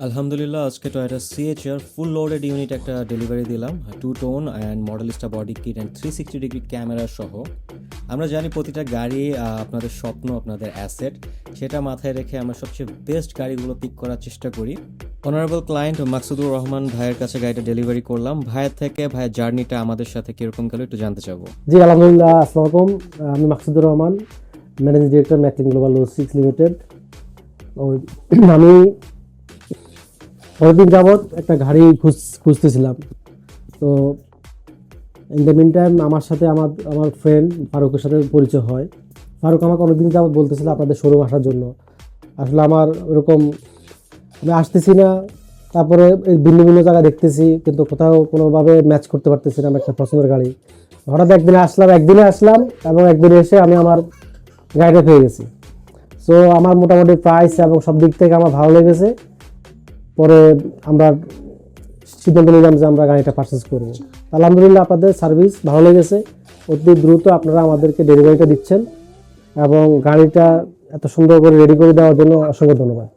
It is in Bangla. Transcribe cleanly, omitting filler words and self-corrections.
আলহামদুলিল্লাহ আজকে Toyota CHR full loaded unit একটা ডেলিভারি দিলাম, two tone and Modellista body kit and 360 degree camera সহ। আমরা জানি প্রতিটা গাড়ি আপনাদের স্বপ্ন, আপনাদের অ্যাসেট, সেটা মাথায় রেখে আমরা সবচেয়ে বেস্ট গাড়িগুলো পিক করার চেষ্টা করি। অনারেবল ক্লায়েন্ট মাকসুদুর রহমান ভাইয়ের কাছে গাড়িটা ডেলিভারি করলাম। ভাইয়ের থেকে ভাইয়ের জার্নিটা আমাদের সাথে কীরকম গেল একটু জানতে চাবো। জি আলহামদুলিল্লাহ, আসসালামু আলাইকুম। আমি Maksudur Rahman, managing director McLean global logistics limited. আমি অনেকদিন যাবৎ একটা গাড়ি খুঁজতেছিলাম। তো ইন দ্য মিন টাইম আমার সাথে আমার ফ্রেন্ড ফারুকের সাথে পরিচয় হয়। ফারুক আমাকে অনেকদিন যাবৎ বলতেছিল আপনাদের শোরুম আসার জন্য। আসলে আমার ওরকম আমি আসতেছি না, তারপরে ভিন্ন ভিন্ন জায়গায় দেখতেছি, কিন্তু কোথাও কোনোভাবে ম্যাচ করতে পারতেছি না আমি একটা পছন্দের গাড়ি। হঠাৎ একদিনে আসলাম এবং একদিনে এসে আমি আমার গাড়িটা পেয়ে গেছি। সো আমার মোটামুটি প্রাইস এবং সব দিক থেকে আমার ভালো লেগেছে। পরে আমরা সিদ্ধান্ত নিলাম যে আমরা গাড়িটা পারচেস করব। আলহামদুলিল্লাহ, আপনাদের সার্ভিস ভালো লেগেছে। অতি দ্রুত আপনারা আমাদেরকে ডেলিভারিটা দিচ্ছেন এবং গাড়িটা এত সুন্দর করে রেডি করে দেওয়ার জন্য অসংখ্য ধন্যবাদ।